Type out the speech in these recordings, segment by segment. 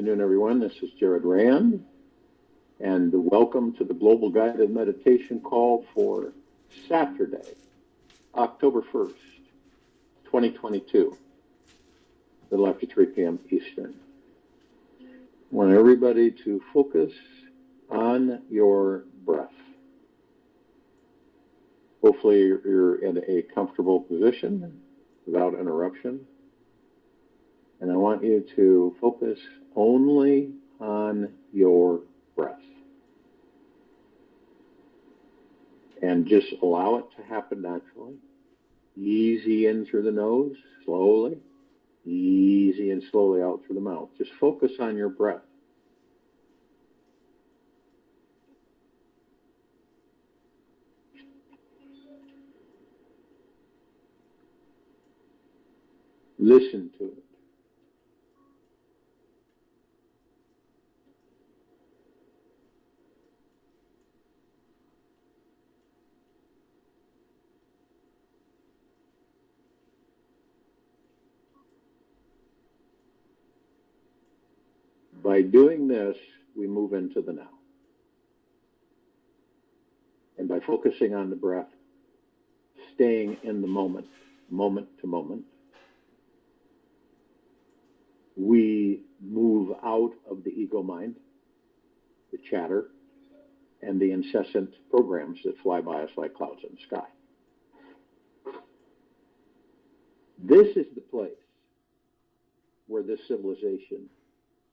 afternoon, everyone. This is Jared Rand, and welcome to the Global Guided Meditation Call for Saturday, October 1st, 2022, a little after 3 p.m. Eastern. I want everybody to focus on your breath. Hopefully you're in a comfortable position without interruption. And I want you to focus only on your breath. And just allow it to happen naturally. Easy in through the nose, slowly. Easy and slowly out through the mouth. Just focus on your breath. Listen to it. By doing this, we move into the now. And by focusing on the breath, staying in the moment, moment to moment, we move out of the ego mind, the chatter, and the incessant programs that fly by us like clouds in the sky. This is the place where this civilization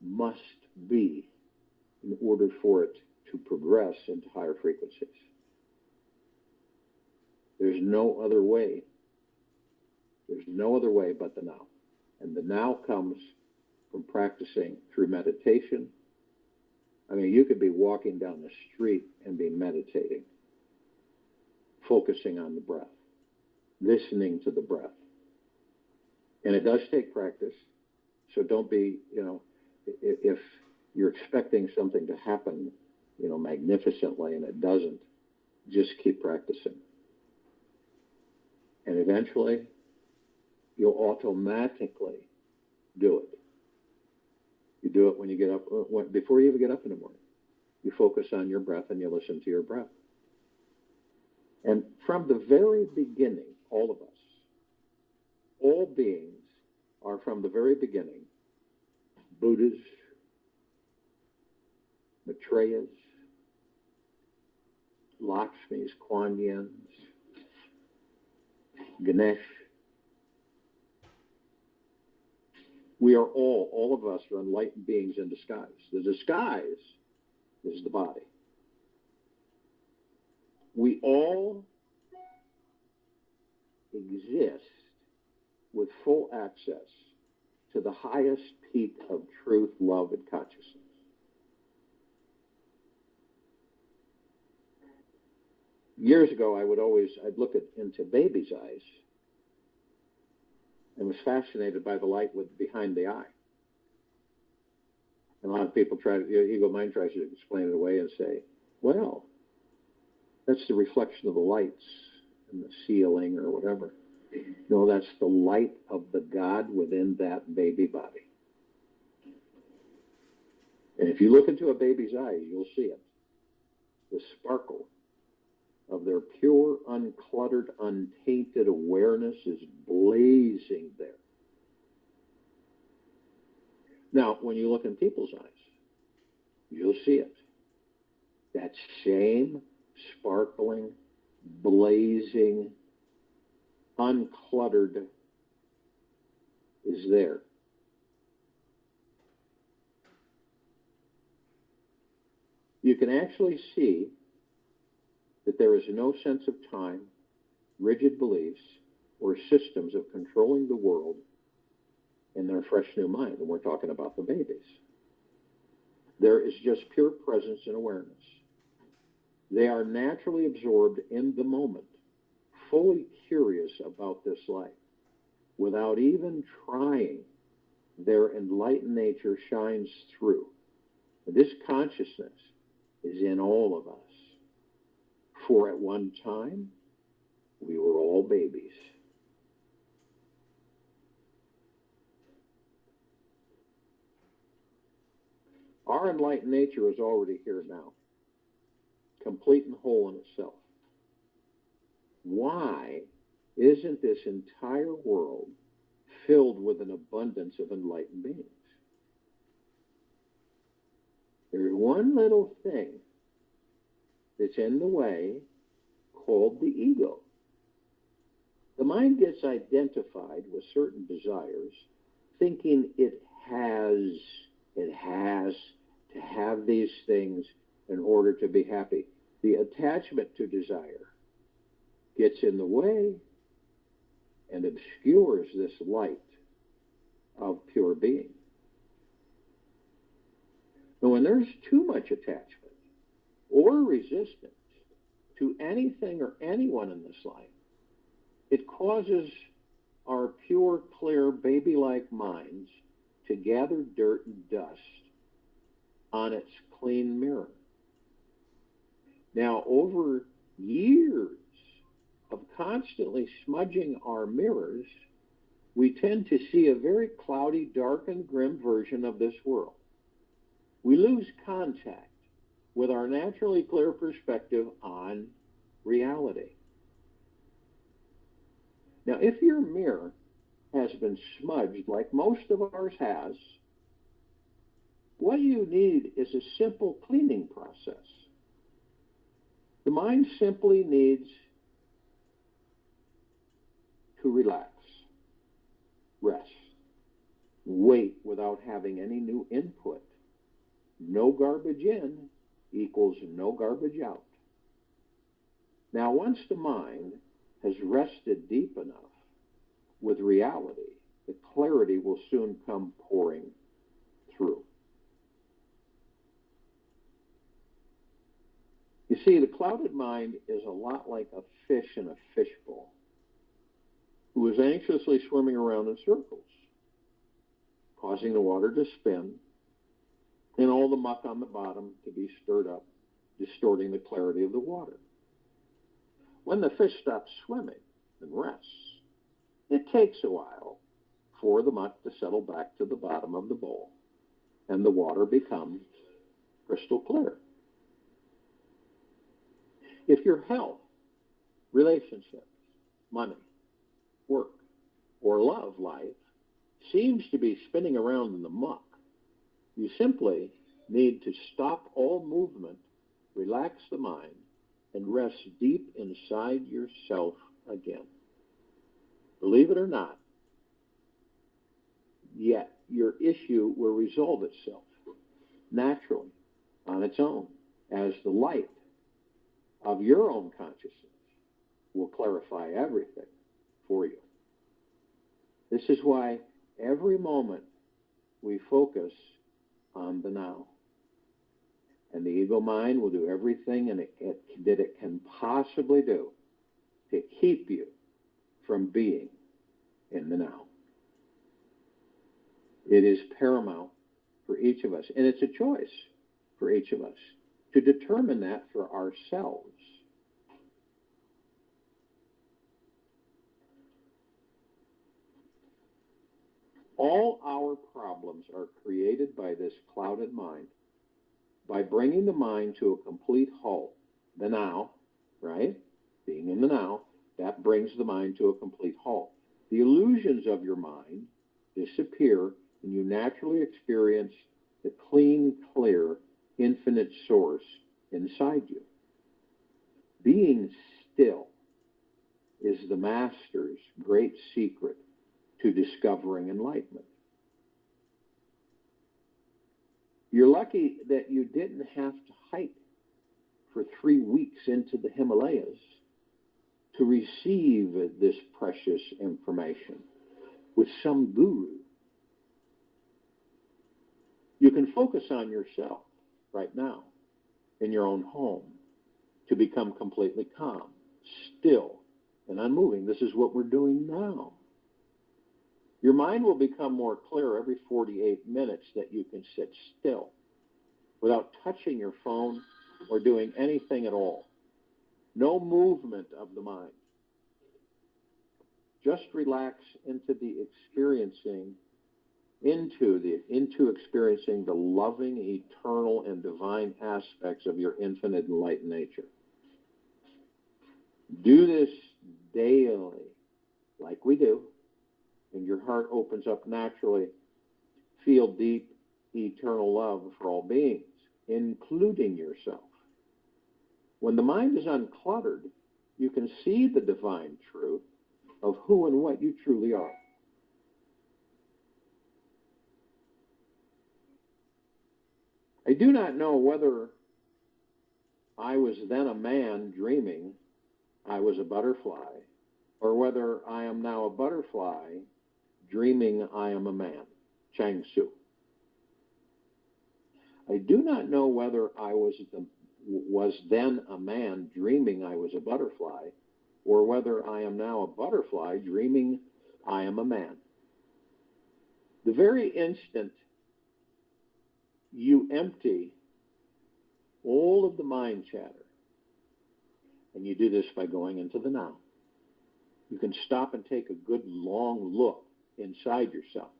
must be in order for it to progress into higher frequencies. There's no other way. There's no other way but the now. And the now comes from practicing through meditation. I mean, you could be walking down the street and be meditating, focusing on the breath, listening to the breath. And it does take practice. So don't be, if you're expecting something to happen, magnificently, and it doesn't, just keep practicing. And eventually, you'll automatically do it. You do it when you get up, before you even get up in the morning. You focus on your breath and you listen to your breath. And from the very beginning, all of us, all beings are from the very beginning Buddhas, Maitreyas, Lakshmis, Kuan Yins, Ganesh. We are all of us are enlightened beings in disguise. The disguise is the body. We all exist with full access to the highest peak of truth, love, and consciousness. Years ago, I'd look into babies' eyes and was fascinated by the light behind the eye. And a lot of people ego mind tries to explain it away and say, well, that's the reflection of the lights in the ceiling or whatever. No, that's the light of the God within that baby body. And if you look into a baby's eyes, you'll see it. The sparkle of their pure, uncluttered, untainted awareness is blazing there. Now, when you look in people's eyes, you'll see it. That same sparkling, blazing, uncluttered is there. You can actually see that there is no sense of time, rigid beliefs, or systems of controlling the world in their fresh new mind. And we're talking about the babies. There is just pure presence and awareness. They are naturally absorbed in the moment, fully curious about this life. Without even trying, their enlightened nature shines through. And this consciousness is in all of us. For at one time, we were all babies. Our enlightened nature is already here now, complete and whole in itself. Why isn't this entire world filled with an abundance of enlightened beings? There's one little thing that's in the way called the ego. The mind gets identified with certain desires, thinking it has to have these things in order to be happy. The attachment to desire gets in the way and obscures this light of pure being. And when there's too much attachment or resistance to anything or anyone in this life, it causes our pure, clear, baby-like minds to gather dirt and dust on its clean mirror. Now, over years of constantly smudging our mirrors, we tend to see a very cloudy, dark, and grim version of this world. We lose contact with our naturally clear perspective on reality. Now, if your mirror has been smudged like most of ours has, what you need is a simple cleaning process. The mind simply needs to relax, rest, wait without having any new input. No garbage in equals no garbage out. Now, once the mind has rested deep enough with reality, the clarity will soon come pouring through. You see, the clouded mind is a lot like a fish in a fishbowl who is anxiously swimming around in circles, causing the water to spin and all the muck on the bottom to be stirred up, distorting the clarity of the water. When the fish stops swimming and rests, it takes a while for the muck to settle back to the bottom of the bowl and the water becomes crystal clear. If your health, relationships, money, work, or love life seems to be spinning around in the muck, you simply need to stop all movement, relax the mind, and rest deep inside yourself again. Believe it or not, yet your issue will resolve itself naturally on its own as the light of your own consciousness will clarify everything for you. This is why every moment we focus on the now. And the ego mind will do everything that it can possibly do to keep you from being in the now. It is paramount for each of us, and it's a choice for each of us to determine that for ourselves. All our problems are created by this clouded mind. By bringing the mind to a complete halt, the now, right? Being in the now, that brings the mind to a complete halt. The illusions of your mind disappear, and you naturally experience the clean, clear, infinite source inside you. Being still is the master's great secret to discovering enlightenment. You're lucky that you didn't have to hike for 3 weeks into the Himalayas to receive this precious information with some guru. You can focus on yourself right now in your own home to become completely calm, still, and unmoving. This is what we're doing now. Your mind will become more clear every 48 minutes that you can sit still without touching your phone or doing anything at all. No movement of the mind. Just relax into the experiencing into experiencing the loving, eternal, and divine aspects of your infinite enlightened nature. Do this daily, like we do, and your heart opens up naturally. Feel deep, eternal love for all beings, including yourself. When the mind is uncluttered, you can see the divine truth of who and what you truly are. I do not know whether I was then a man dreaming I was a butterfly, or whether I am now a butterfly dreaming I am a man. Chang Tzu. I do not know whether I was then a man dreaming I was a butterfly, or whether I am now a butterfly dreaming I am a man. The very instant you empty all of the mind chatter, and you do this by going into the now, you can stop and take a good long look inside yourself.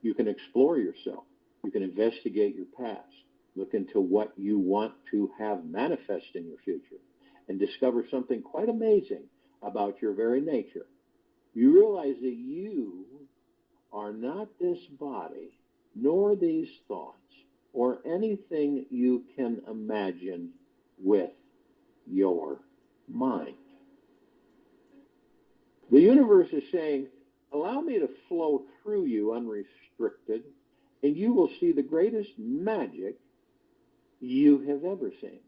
You can explore yourself. You can investigate your past. Look into what you want to have manifest in your future and discover something quite amazing about your very nature. You realize that you are not this body, nor these thoughts, or anything you can imagine with your mind. The universe is saying, allow me to flow through you unrestricted, and you will see the greatest magic you have ever seen.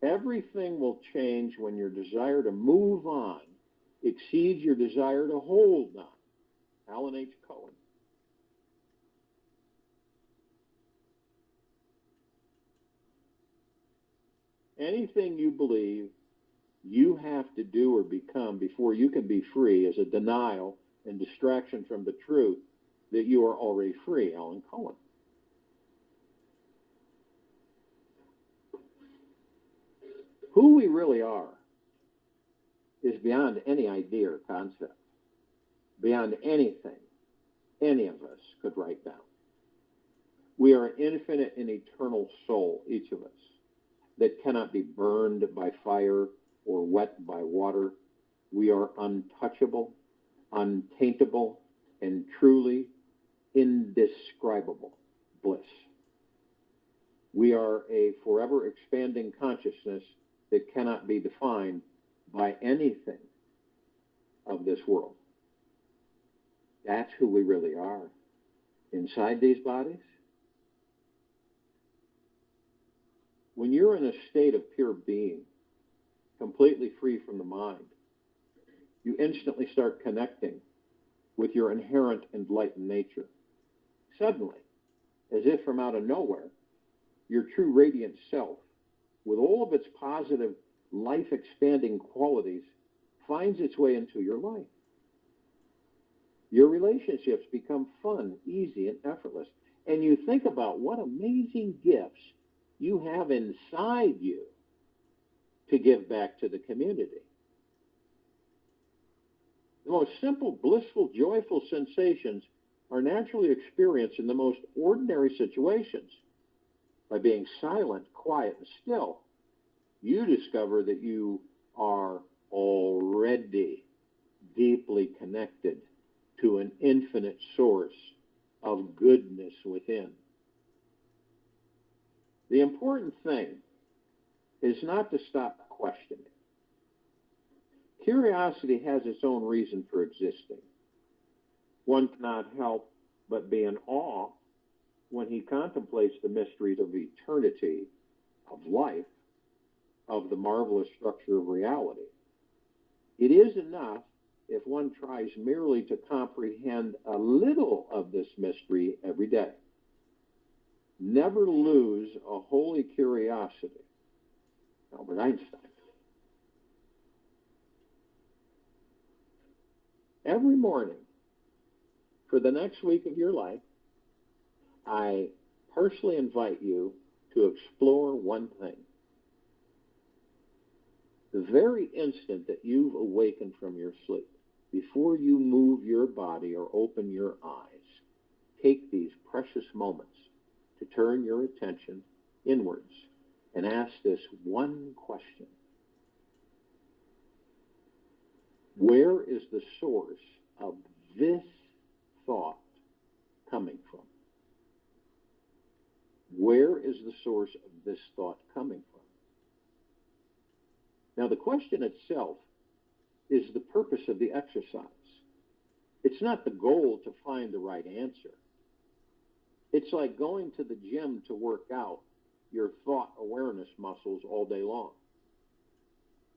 Everything will change when your desire to move on exceeds your desire to hold on. Alan H. Cohen. Anything you believe you have to do or become before you can be free is a denial and distraction from the truth that you are already free. Alan Cohen. Who we really are is beyond any idea or concept, beyond anything any of us could write down. We are an infinite and eternal soul, each of us, that cannot be burned by fire or wet by water. We are untouchable, untaintable, and truly indescribable bliss. We are a forever expanding consciousness that cannot be defined by anything of this world. That's who we really are. Inside these bodies, when you're in a state of pure being, completely free from the mind, you instantly start connecting with your inherent enlightened nature. Suddenly, as if from out of nowhere, your true radiant self, with all of its positive, life-expanding qualities, finds its way into your life. Your relationships become fun, easy, and effortless. And you think about what amazing gifts you have inside you to give back to the community. The most simple, blissful, joyful sensations are naturally experienced in the most ordinary situations. By being silent, quiet, and still, you discover that you are already deeply connected to an infinite source of goodness within. The important thing is not to stop questioning. Curiosity has its own reason for existing. One cannot help but be in awe when he contemplates the mysteries of eternity, of life, of the marvelous structure of reality. It is enough if one tries merely to comprehend a little of this mystery every day. Never lose a holy curiosity. Albert Einstein. Every morning, for the next week of your life, I personally invite you to explore one thing. The very instant that you've awakened from your sleep, before you move your body or open your eyes, take these precious moments to turn your attention inwards and ask this one question. Where is the source of this thought coming from? Where is the source of this thought coming from? Now, the question itself is the purpose of the exercise. It's not the goal to find the right answer. It's like going to the gym to work out your thought awareness muscles all day long.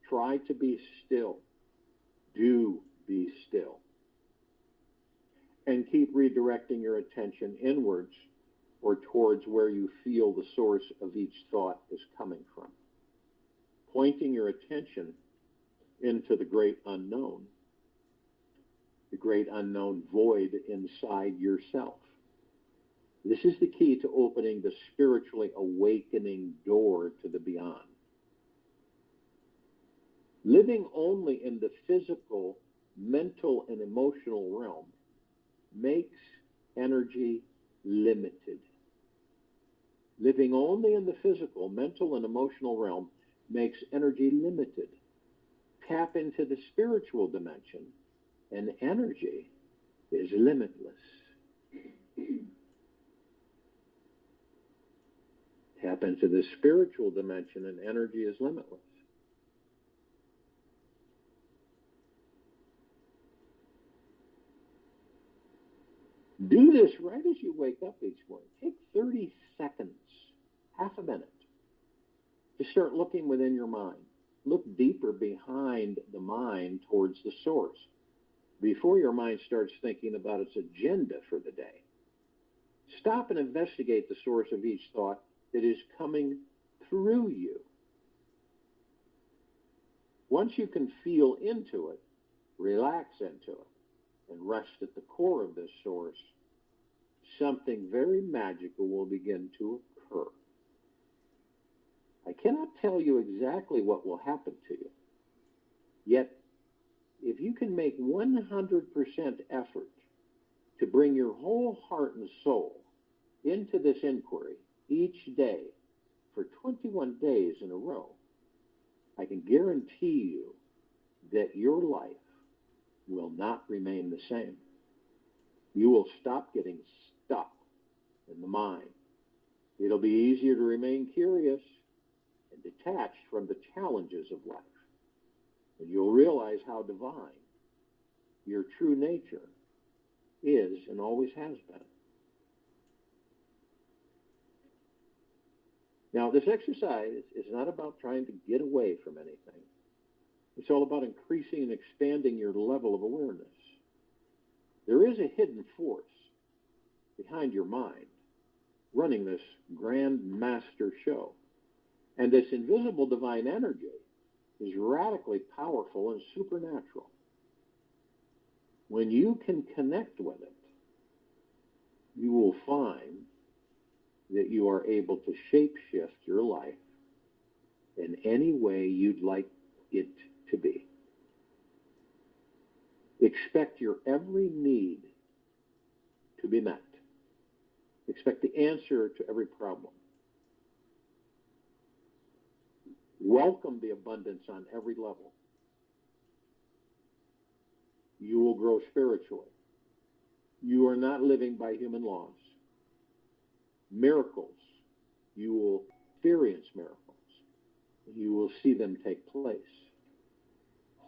Try to be still. Do be still. And keep redirecting your attention inwards or towards where you feel the source of each thought is coming from. Pointing your attention into the great unknown void inside yourself. This is the key to opening the spiritually awakening door to the beyond. Living only in the physical, mental, and emotional realm makes energy limited. Living only in the physical, mental, and emotional realm makes energy limited. Tap into the spiritual dimension, and energy is limitless. Tap into the spiritual dimension, and energy is limitless. Do this right as you wake up each morning. Take 30 seconds, half a minute, to start looking within your mind. Look deeper behind the mind towards the source before your mind starts thinking about its agenda for the day. Stop and investigate the source of each thought that is coming through you. Once you can feel into it, relax into it, and rest at the core of this source, something very magical will begin to occur. I cannot tell you exactly what will happen to you. Yet, if you can make 100% effort to bring your whole heart and soul into this inquiry each day for 21 days in a row, I can guarantee you that your life will not remain the same. You will stop getting stuck in the mind. It'll be easier to remain curious and detached from the challenges of life. And you'll realize how divine your true nature is and always has been. Now, this exercise is not about trying to get away from anything. It's all about increasing and expanding your level of awareness. There is a hidden force behind your mind running this grand master show. And this invisible divine energy is radically powerful and supernatural. When you can connect with it, you will find that you are able to shape-shift your life in any way you'd like it to be. Expect your every need to be met. Expect the answer to every problem. Welcome the abundance on every level. You will grow spiritually. You are not living by human laws. Miracles. You will experience miracles. You will see them take place.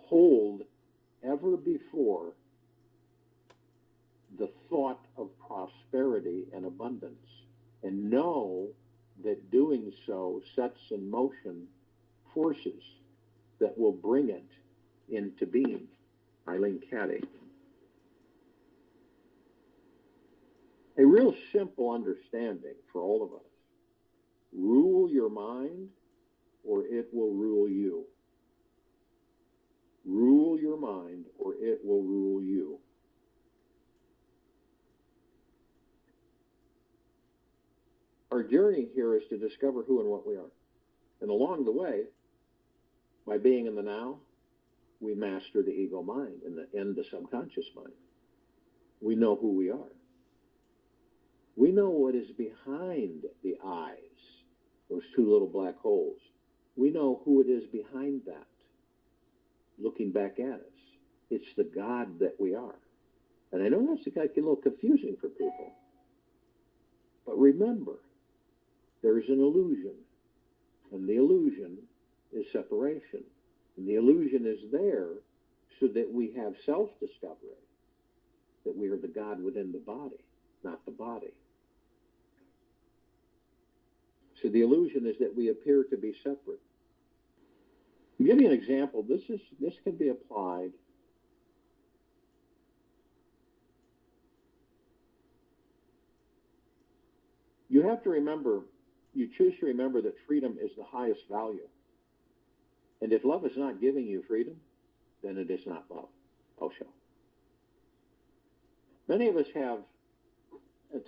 Hold ever before the thought of prosperity and abundance, and know that doing so sets in motion forces that will bring it into being. Eileen Caddy. A real simple understanding for all of us. Rule your mind or it will rule you. Rule your mind or it will rule you. Our journey here is to discover who and what we are. And along the way, by being in the now, we master the ego mind and the subconscious mind. We know who we are. We know what is behind the eyes, those two little black holes. We know who it is behind that, looking back at us. It's the God that we are. And I know that's a little confusing for people. But remember, there's an illusion. And the illusion is separation. And the illusion is there so that we have self-discovery, that we are the God within the body, not the body. So the illusion is that we appear to be separate. I'll give you an example. This can be applied You have to remember, you choose to remember that freedom is the highest value. And if love is not giving you freedom, then it is not love. Osho. Many of us have,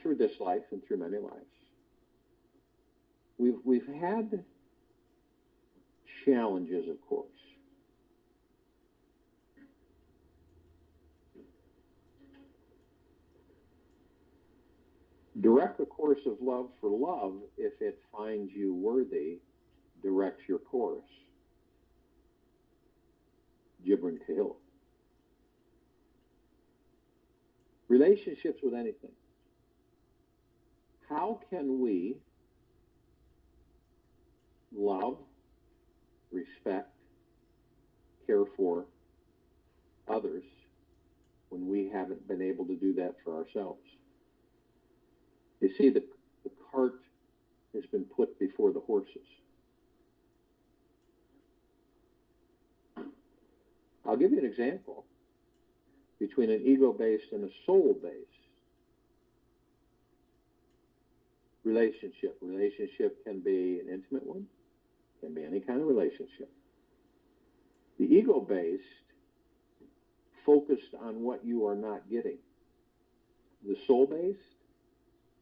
through this life and through many lives, we've had challenges, of course. Direct the course of love for love if it finds you worthy. Direct your course. Gibran Cahill. Relationships with anything. How can we love, respect, care for others when we haven't been able to do that for ourselves? You see, the cart has been put before the horses. I'll give you an example between an ego-based and a soul-based relationship. Relationship can be an intimate one, can be any kind of relationship. The ego-based focused on what you are not getting. The soul-based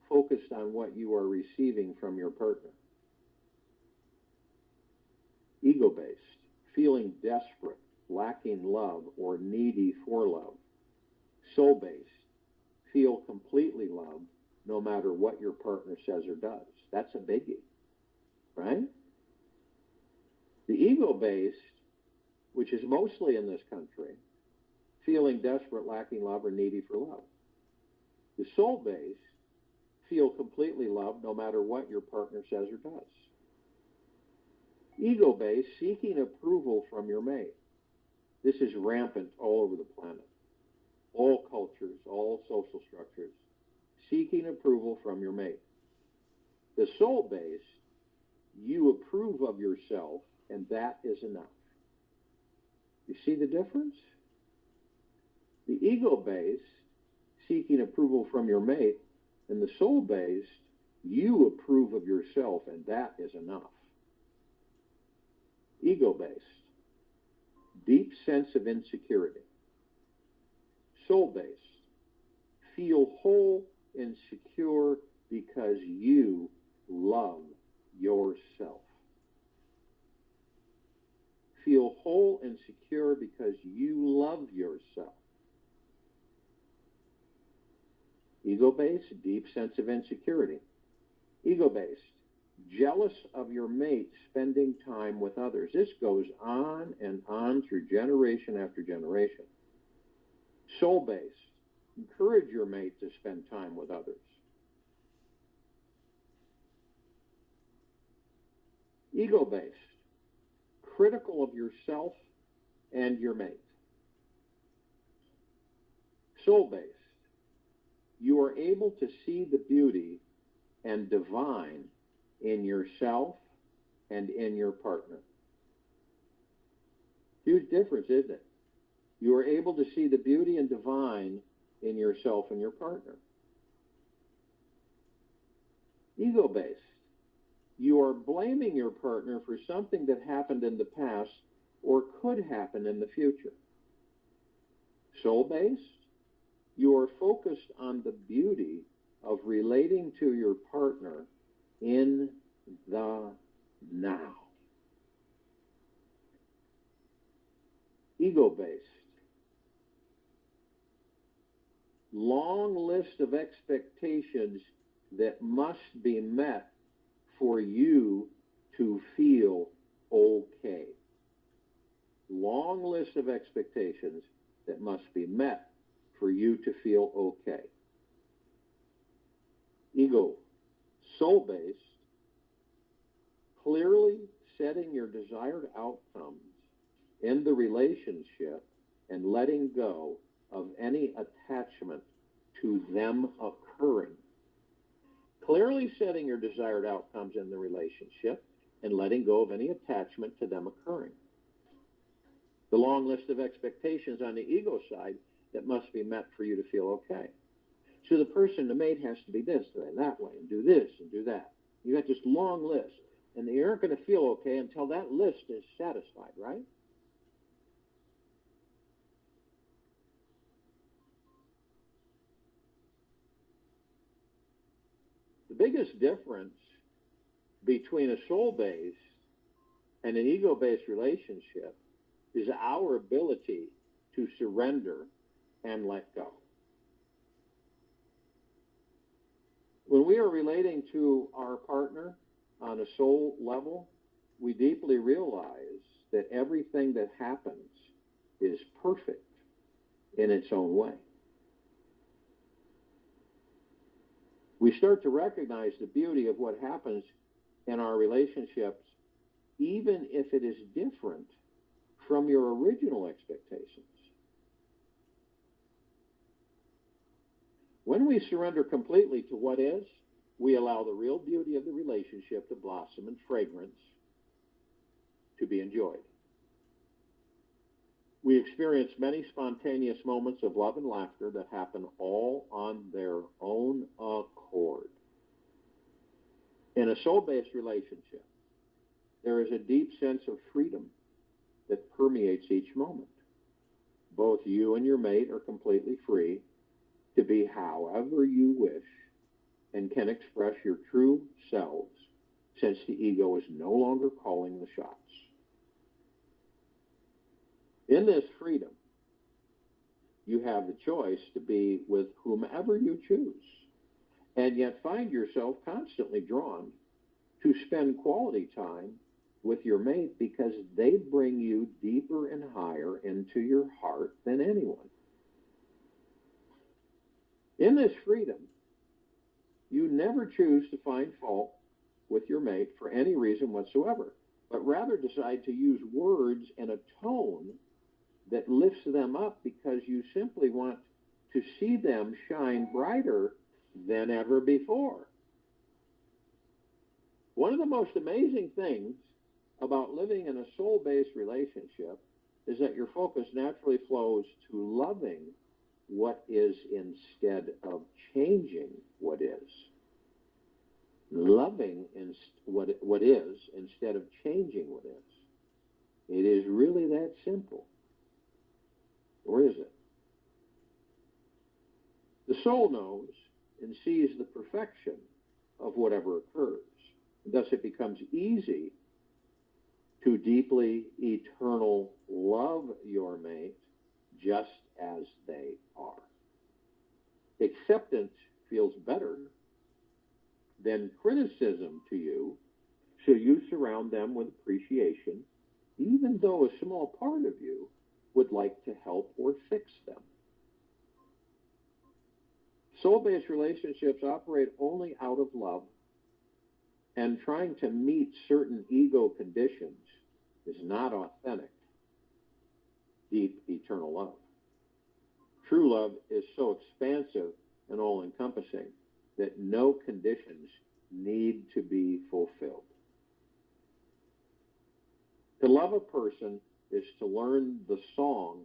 focused on what you are receiving from your partner. Ego-based, feeling desperate, lacking love, or needy for love. Soul-based, feel completely loved no matter what your partner says or does. That's a biggie, right? The ego-based, which is mostly in this country, feeling desperate, lacking love, or needy for love. The soul-based, feel completely loved no matter what your partner says or does. Ego-based, seeking approval from your mate. This is rampant all over the planet. All cultures, all social structures, seeking approval from your mate. The soul-based, you approve of yourself, and that is enough. You see the difference? The ego-based, seeking approval from your mate, and the soul-based, you approve of yourself, and that is enough. Ego-based, deep sense of insecurity. Soul-based, feel whole and secure because you love yourself. Feel whole and secure because you love yourself. Ego-based, deep sense of insecurity. Ego-based, jealous of your mate spending time with others. This goes on and on through generation after generation. Soul-based, encourage your mate to spend time with others. Ego-based, critical of yourself and your mate. Soul-based, you are able to see the beauty and divine in yourself and in your partner. Huge difference, isn't it? You are able to see the beauty and divine in yourself and your partner. Ego-based, you are blaming your partner for something that happened in the past or could happen in the future. Soul-based, you are focused on the beauty of relating to your partner in the now. Ego long list of expectations that must be met for you to feel okay. Long list of expectations that must be met for you to feel okay. Ego, soul-based, clearly setting your desired outcomes in the relationship and letting go of any attachment to them occurring. Clearly setting your desired outcomes in the relationship and letting go of any attachment to them occurring. The long list of expectations on the ego side that must be met for you to feel okay. So the person, the mate, has to be this way, that way, and do this and do that. You got this long list, and you aren't going to feel okay until that list is satisfied, right? The biggest difference between a soul-based and an ego-based relationship is our ability to surrender and let go. When we are relating to our partner on a soul level, we deeply realize that everything that happens is perfect in its own way. We start to recognize the beauty of what happens in our relationships, even if it is different from your original expectations. When we surrender completely to what is, we allow the real beauty of the relationship to blossom and fragrance to be enjoyed. We experience many spontaneous moments of love and laughter that happen all on their own accord. In a soul-based relationship, there is a deep sense of freedom that permeates each moment. Both you and your mate are completely free to be however you wish and can express your true selves, since the ego is no longer calling the shots. In this freedom, you have the choice to be with whomever you choose, and yet find yourself constantly drawn to spend quality time with your mate because they bring you deeper and higher into your heart than anyone. In this freedom, you never choose to find fault with your mate for any reason whatsoever, but rather decide to use words and a tone that lifts them up because you simply want to see them shine brighter than ever before. One of the most amazing things about living in a soul-based relationship is that your focus naturally flows to loving what is instead of changing what is. Loving what is instead of changing what is. It is really that simple. Or is it? The soul knows and sees the perfection of whatever occurs. And thus it becomes easy to deeply, eternal love your mate just as they are. Acceptance feels better than criticism to you, so you surround them with appreciation, even though a small part of you would like to help or fix them. Soul-based relationships operate only out of love, and trying to meet certain ego conditions is not authentic, deep, eternal love. True love is so expansive and all-encompassing that no conditions need to be fulfilled. To love a person is to learn the song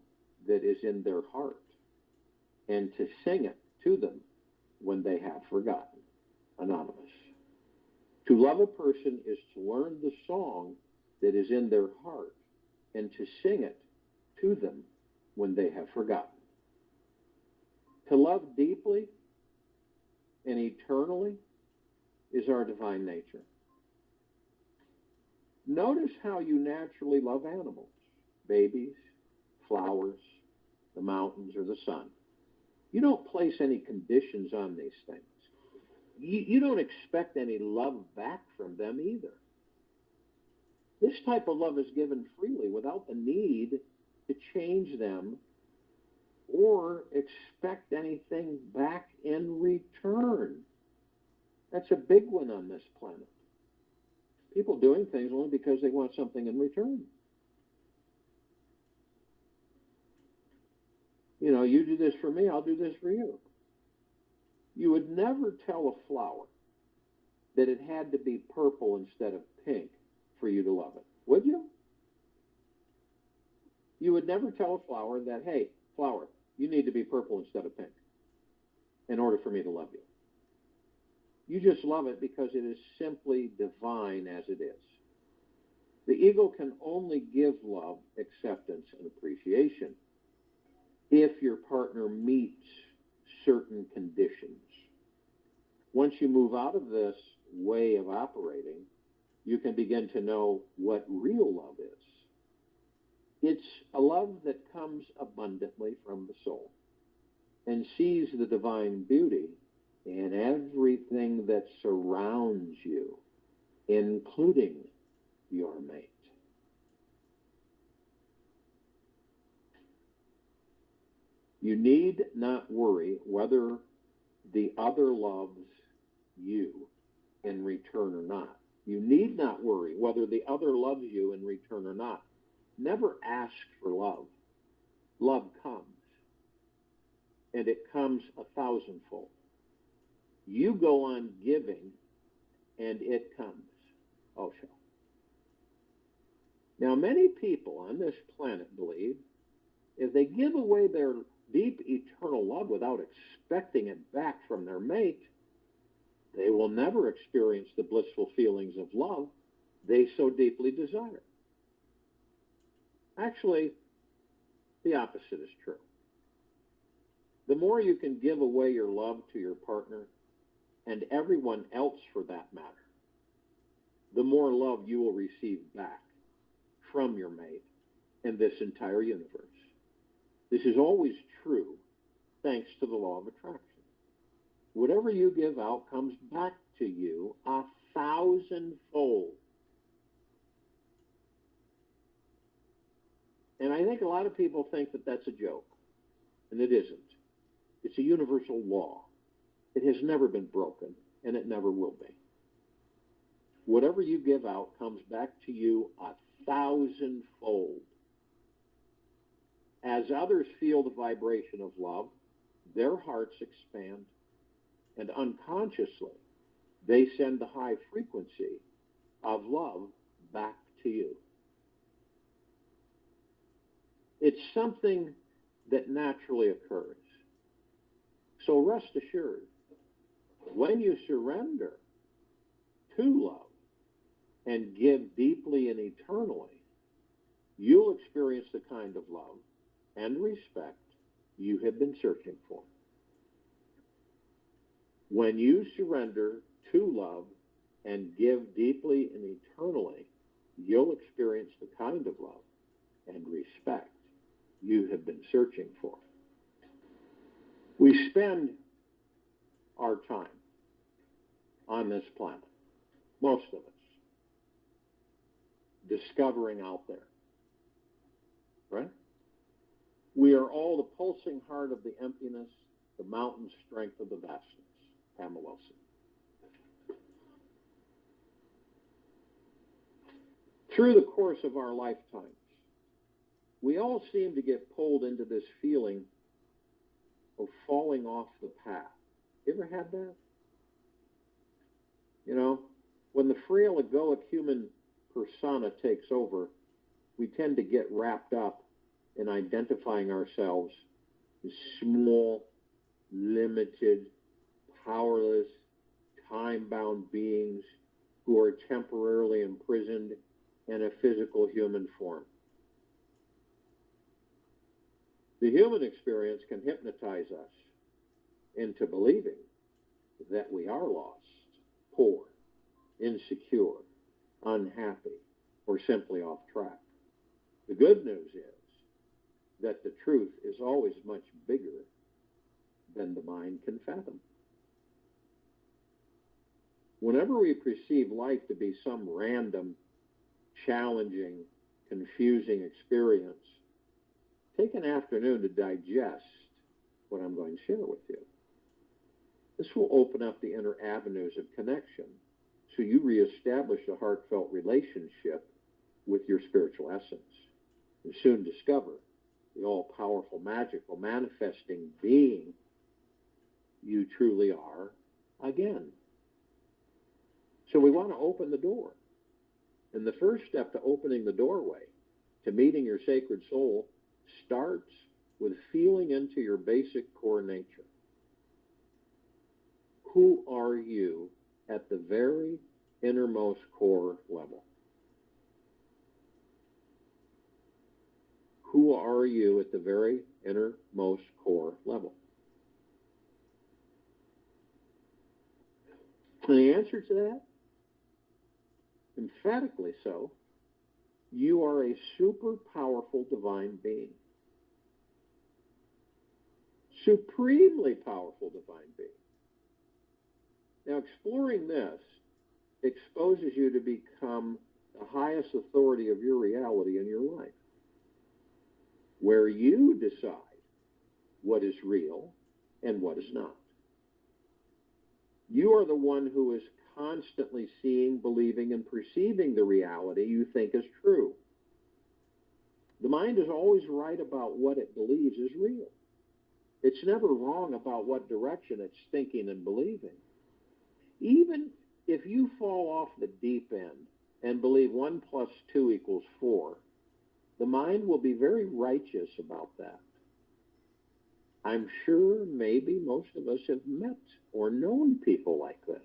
that is in their heart and to sing it to them when they have forgotten. Anonymous. To love a person is to learn the song that is in their heart and to sing it to them when they have forgotten. To love deeply and eternally is our divine nature. Notice how you naturally love animals, babies, flowers, the mountains, or the sun. You don't place any conditions on these things. You don't expect any love back from them either. This type of love is given freely without the need to change them or expect anything back in return. That's a big one on this planet. People doing things only because they want something in return. You know, you do this for me, I'll do this for you. You would never tell a flower that it had to be purple instead of pink for you to love it, would you? You would never tell a flower that, hey, flower, you need to be purple instead of pink in order for me to love you. You just love it because it is simply divine as it is. The ego can only give love, acceptance, and appreciation if your partner meets certain conditions. Once you move out of this way of operating, you can begin to know what real love is. It's a love that comes abundantly from the soul and sees the divine beauty in everything that surrounds you, including your mate. You need not worry whether the other loves you in return or not. You need not worry whether the other loves you in return or not. Never ask for love. Love comes, and it comes 1,000-fold. You go on giving, and it comes. Osho. Now, many people on this planet believe if they give away their deep eternal love without expecting it back from their mate, they will never experience the blissful feelings of love they so deeply desire. Actually, the opposite is true. The more you can give away your love to your partner, and everyone else for that matter, the more love you will receive back from your mate and this entire universe. This is always true thanks to the law of attraction. Whatever you give out comes back to you 1,000-fold. And I think a lot of people think that that's a joke, and it isn't. It's a universal law. It has never been broken, and it never will be. Whatever you give out comes back to you 1,000-fold. As others feel the vibration of love, their hearts expand, and unconsciously, they send the high frequency of love back to you. It's something that naturally occurs. So rest assured, when you surrender to love and give deeply and eternally, you'll experience the kind of love and respect you have been searching for. When you surrender to love and give deeply and eternally, you'll experience the kind of love and respect you have been searching for. We spend our time on this planet, most of us, discovering out there, right? We are all the pulsing heart of the emptiness, the mountain strength of the vastness. Pamela Wilson. Through the course of our lifetimes, we all seem to get pulled into this feeling of falling off the path. You ever had that? You know, when the frail, egoic human persona takes over, we tend to get wrapped up in identifying ourselves as small, limited, powerless, time-bound beings who are temporarily imprisoned in a physical human form. The human experience can hypnotize us into believing that we are lost, poor, insecure, unhappy, or simply off track. The good news is that the truth is always much bigger than the mind can fathom. Whenever we perceive life to be some random, challenging, confusing experience, take an afternoon to digest what I'm going to share with you. This will open up the inner avenues of connection so you reestablish a heartfelt relationship with your spiritual essence and soon discover the all-powerful, magical, manifesting being you truly are again. So we want to open the door. And the first step to opening the doorway to meeting your sacred soul starts with feeling into your basic core nature. Who are you at the very innermost core level? Who are you at the very innermost core level? And the answer to that, emphatically so, you are a super powerful divine being. Supremely powerful divine being. Now, exploring this exposes you to become the highest authority of your reality in your life, where you decide what is real and what is not. You are the one who is constantly seeing, believing, and perceiving the reality you think is true. The mind is always right about what it believes is real. It's never wrong about what direction it's thinking and believing. Even if you fall off the deep end and believe 1 + 2 = 4, the mind will be very righteous about that. I'm sure maybe most of us have met or known people like this.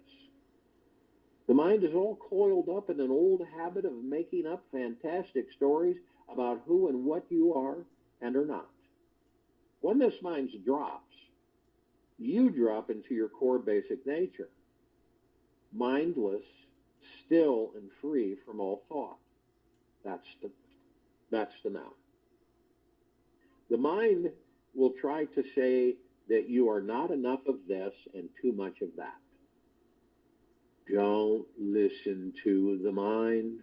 The mind is all coiled up in an old habit of making up fantastic stories about who and what you are and are not. When this mind drops, you drop into your core basic nature, mindless, still, and free from all thought. That's the now. The mind will try to say that you are not enough of this and too much of that. Don't listen to the mind.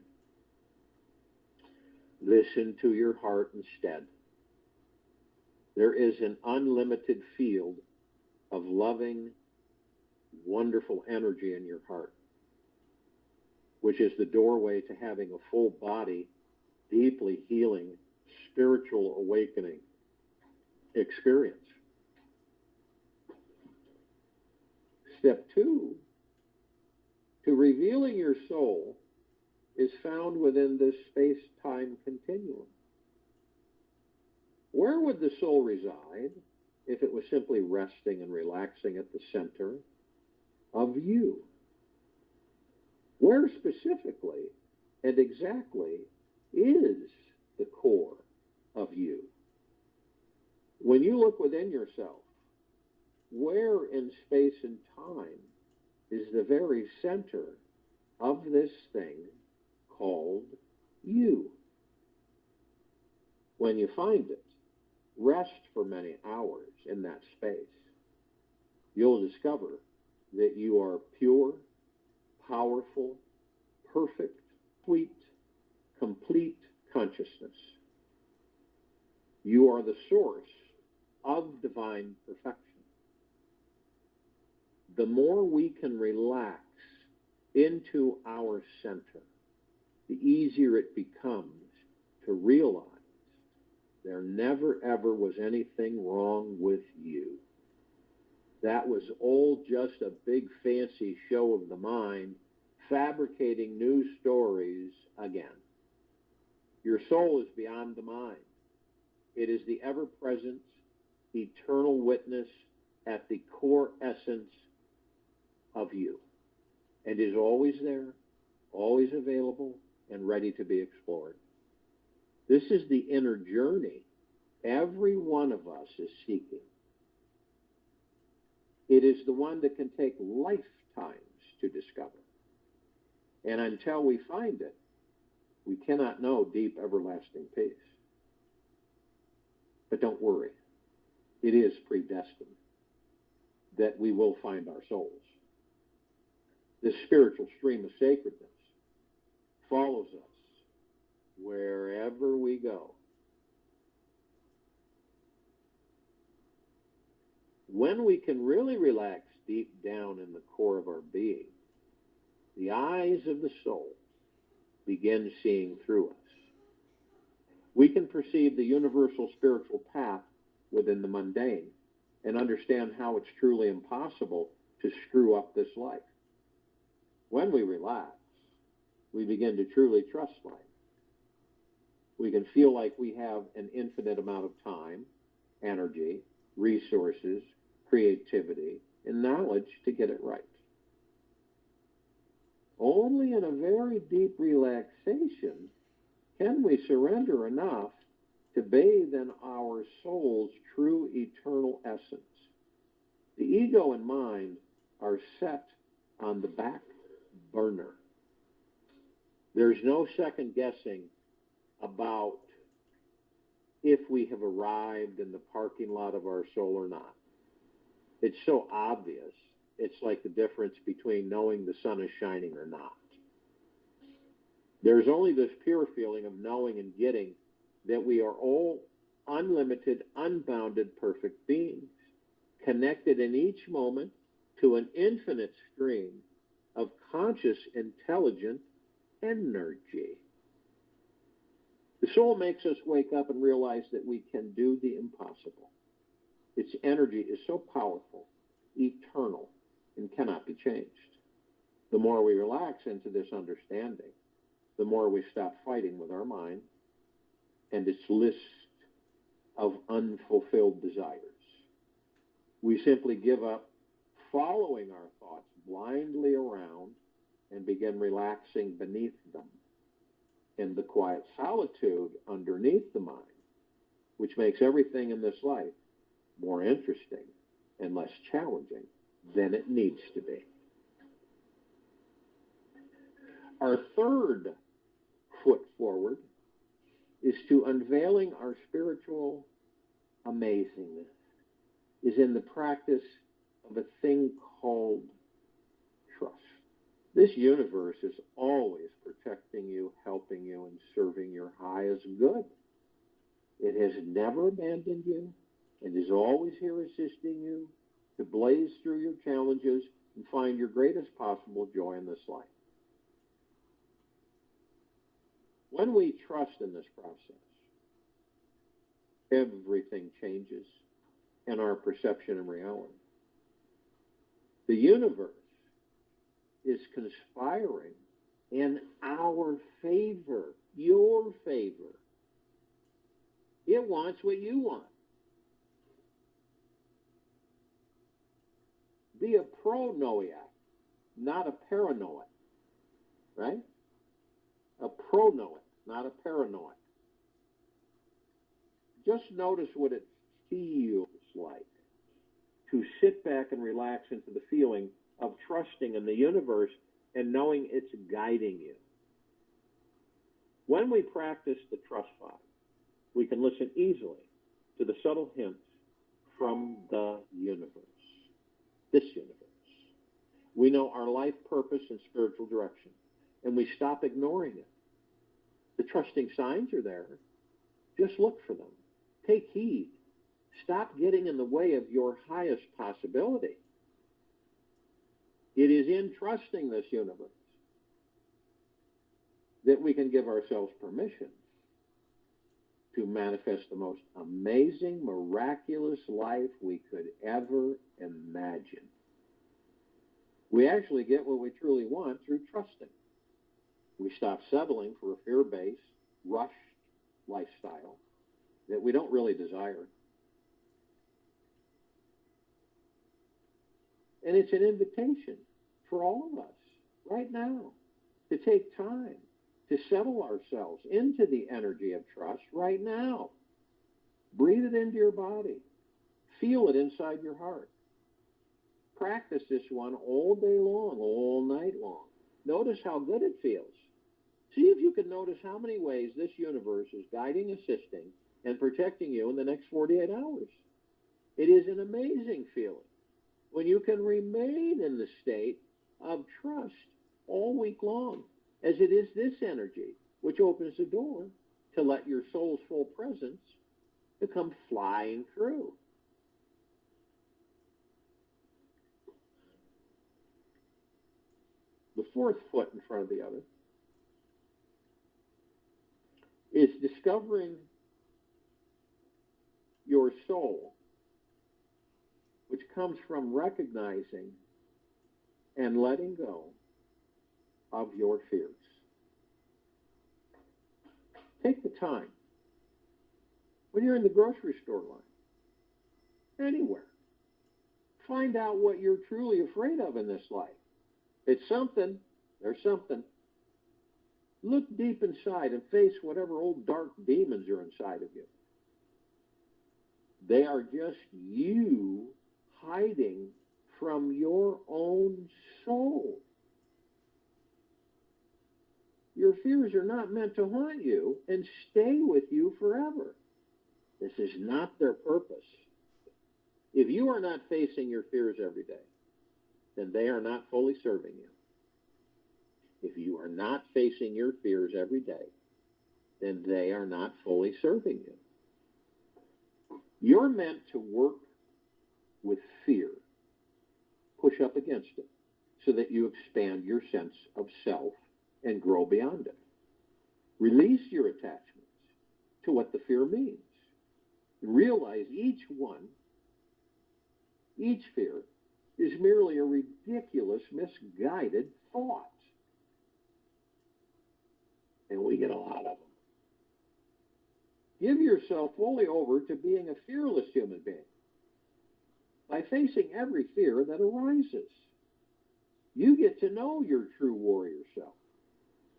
Listen to your heart instead. There is an unlimited field of loving, wonderful energy in your heart, which is the doorway to having a full body, deeply healing, spiritual awakening experience. Step 2 to revealing your soul is found within this space-time continuum. Where would the soul reside if it was simply resting and relaxing at the center of you? Where specifically and exactly is the core of you? When you look within yourself, where in space and time is the very center of this thing called you? When you find it, rest for many hours in that space. You'll discover that you are pure, powerful, perfect, sweet, complete consciousness. You are the source of divine perfection. The more we can relax into our center, the easier it becomes to realize there never, ever was anything wrong with you. That was all just a big fancy show of the mind, fabricating new stories again. Your soul is beyond the mind. It is the ever-present, eternal witness at the core essence of you, and is always there, always available, and ready to be explored. This is the inner journey every one of us is seeking. It is the one that can take lifetimes to discover. And until we find it, we cannot know deep, everlasting peace. But don't worry, it is predestined. that we will find our souls. This spiritual stream of sacredness follows us wherever we go. When we can really relax deep down in the core of our being, the eyes of the soul begin seeing through us. We can perceive the universal spiritual path within the mundane and understand how it's truly impossible to screw up this life. When we relax, we begin to truly trust life. We can feel like we have an infinite amount of time, energy, resources, creativity, and knowledge to get it right. Only in a very deep relaxation can we surrender enough to bathe in our soul's true eternal essence. The ego and mind are set on the back burner. There's no second guessing about if we have arrived in the parking lot of our soul or not. It's so obvious. It's like the difference between knowing the sun is shining or not. There's only this pure feeling of knowing and getting that we are all unlimited, unbounded, perfect beings, connected in each moment to an infinite stream of conscious, intelligent energy. The soul makes us wake up and realize that we can do the impossible. Its energy is so powerful, eternal, and cannot be changed. The more we relax into this understanding, the more we stop fighting with our mind and its list of unfulfilled desires. We simply give up following our thoughts blindly around and begin relaxing beneath them in the quiet solitude underneath the mind, which makes everything in this life more interesting and less challenging than it needs to be. Our third foot forward is to unveiling our spiritual amazingness, is in the practice of a thing called trust. This universe is always protecting you, helping you, and serving your highest good. It has never abandoned you and is always here assisting you to blaze through your challenges and find your greatest possible joy in this life. When we trust in this process, everything changes in our perception and reality. The universe is conspiring in our favor, your favor. It wants what you want. Be a pronoiac, not a paranoid, right? A pronoic, not a paranoid. Just notice what it feels like to sit back and relax into the feeling of trusting in the universe and knowing it's guiding you. When we practice the trust five, we can listen easily to the subtle hints from the universe, this universe. We know our life purpose and spiritual direction, and we stop ignoring it. The trusting signs are there. Just look for them. Take heed. Stop getting in the way of your highest possibility. It is in trusting this universe that we can give ourselves permission to manifest the most amazing, miraculous life we could ever imagine. We actually get what we truly want through trusting. We stop settling for a fear-based, rushed lifestyle that we don't really desire. And it's an invitation for all of us right now to take time to settle ourselves into the energy of trust right now. Breathe it into your body. Feel it inside your heart. Practice this one all day long, all night long. Notice how good it feels. See if you can notice how many ways this universe is guiding, assisting, and protecting you in the next 48 hours. It is an amazing feeling. when you can remain in the state of trust all week long, as it is this energy which opens the door to let your soul's full presence to come flying through. The fourth foot in front of the other is discovering your soul, which comes from recognizing and letting go of your fears. Take the time when you're in the grocery store line, anywhere. Find out what you're truly afraid of in this life. It's something. There's something. Look deep inside and face whatever old dark demons are inside of you. They are just you hiding from your own soul. Your fears are not meant to haunt you and stay with you forever. This is not their purpose. If you are not facing your fears every day, then they are not fully serving you. If you are not facing your fears every day, then they are not fully serving you. You're meant to work with fear, push up against it, so that you expand your sense of self and grow beyond it. Release your attachments to what the fear means. Realize each fear, is merely a ridiculous, misguided thought. And we get a lot of them. Give yourself fully over to being a fearless human being by facing every fear that arises. You get to know your true warrior self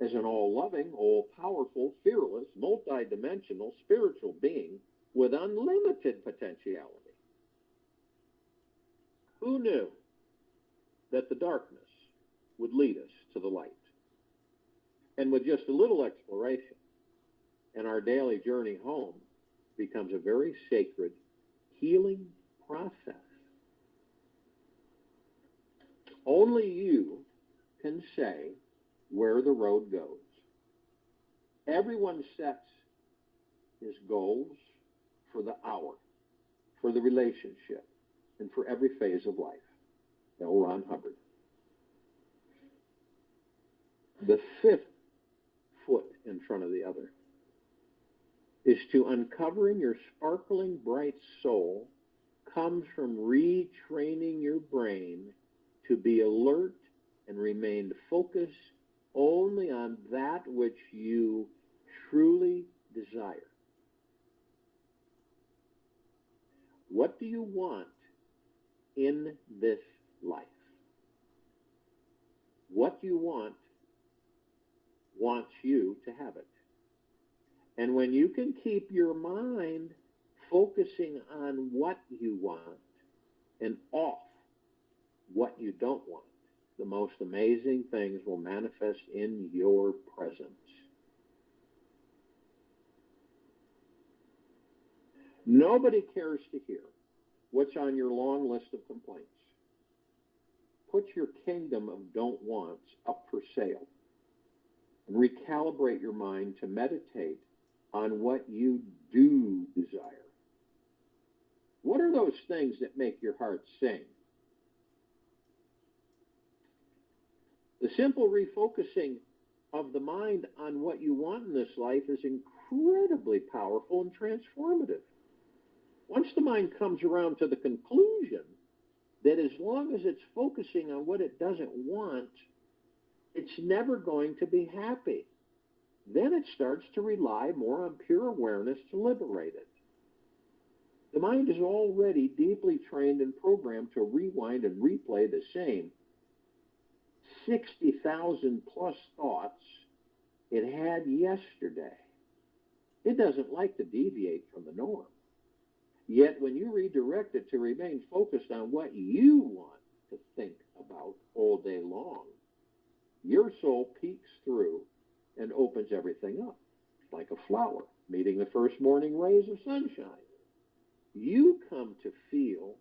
as an all-loving, all-powerful, fearless, multidimensional spiritual being with unlimited potentiality. Who knew that the darkness would lead us to the light? And with just a little exploration, and our daily journey home becomes a very sacred healing process. Only you can say where the road goes. Everyone sets his goals for the hour, for the relationship, and for every phase of life. L. Ron Hubbard. The fifth foot in front of the other is to uncovering your sparkling bright soul comes from retraining your brain to be alert and remain focused only on that which you truly desire. What do you want in this life? What you want wants you to have it. And when you can keep your mind focusing on what you want and off what you don't want, the most amazing things will manifest in your presence. Nobody cares to hear what's on your long list of complaints. Put your kingdom of don't wants up for sale and recalibrate your mind to meditate on what you do desire. What are those things that make your heart sing? The simple refocusing of the mind on what you want in this life is incredibly powerful and transformative. Once the mind comes around to the conclusion that as long as it's focusing on what it doesn't want, it's never going to be happy, then it starts to rely more on pure awareness to liberate it. The mind is already deeply trained and programmed to rewind and replay the same 60,000 plus thoughts it had yesterday. It doesn't like to deviate from the norm. Yet when you redirect it to remain focused on what you want to think about all day long, your soul peeks through and opens everything up, like a flower meeting the first morning rays of sunshine. You come to feel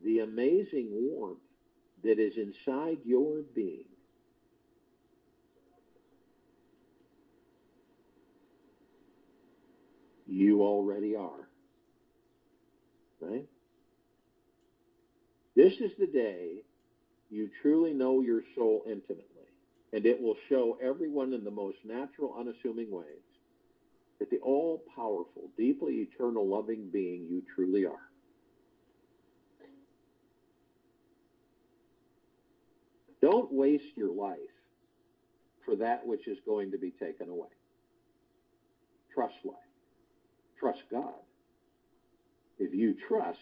the amazing warmth that is inside your being. You already are. Right? This is the day you truly know your soul intimately, and it will show everyone in the most natural, unassuming ways that the all-powerful, deeply eternal, loving being you truly are. Don't waste your life for that which is going to be taken away. Trust life. Trust God. If you trust,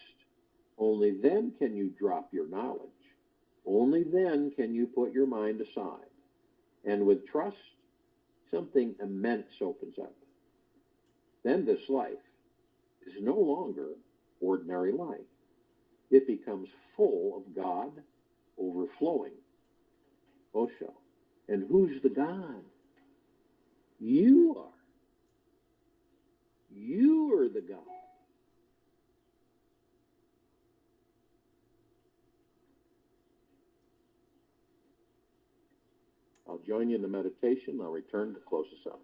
only then can you drop your knowledge. Only then can you put your mind aside. And with trust, something immense opens up. Then this life is no longer ordinary life. It becomes full of God, overflowing. Osho. And who's the God? You are. You are the God. I'll join you in the meditation. I'll return to close us up.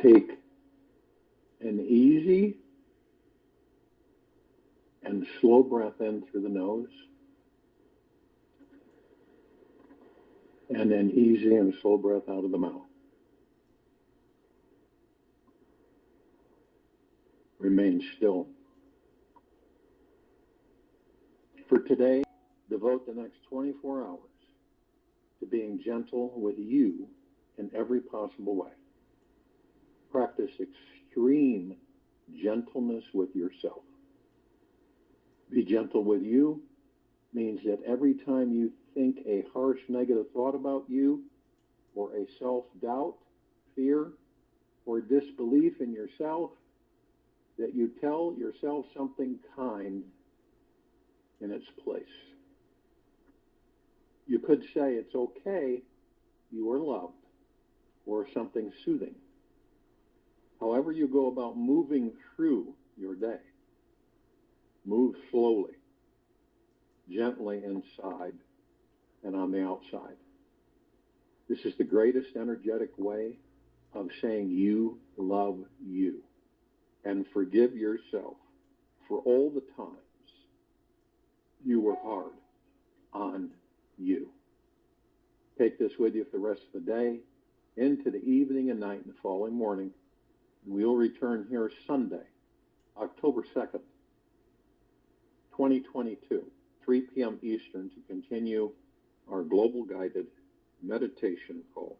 Take an easy and slow breath in through the nose, and an easy and slow breath out of the mouth. Remain still. For today, devote the next 24 hours to being gentle with you in every possible way. Practice extreme gentleness with yourself. Be gentle with you means that every time you think a harsh negative thought about you, or a self-doubt, fear, or disbelief in yourself, that you tell yourself something kind in its place. You could say it's okay, you are loved, or something soothing. However you go about moving through your day, move slowly, gently inside and on the outside. This is the greatest energetic way of saying you love you, and forgive yourself for all the times you were hard on you. Take this with you for the rest of the day, into the evening and night and the following morning. We'll return here Sunday, October 2nd, 2022, 3 p.m. Eastern, to continue our global guided meditation call.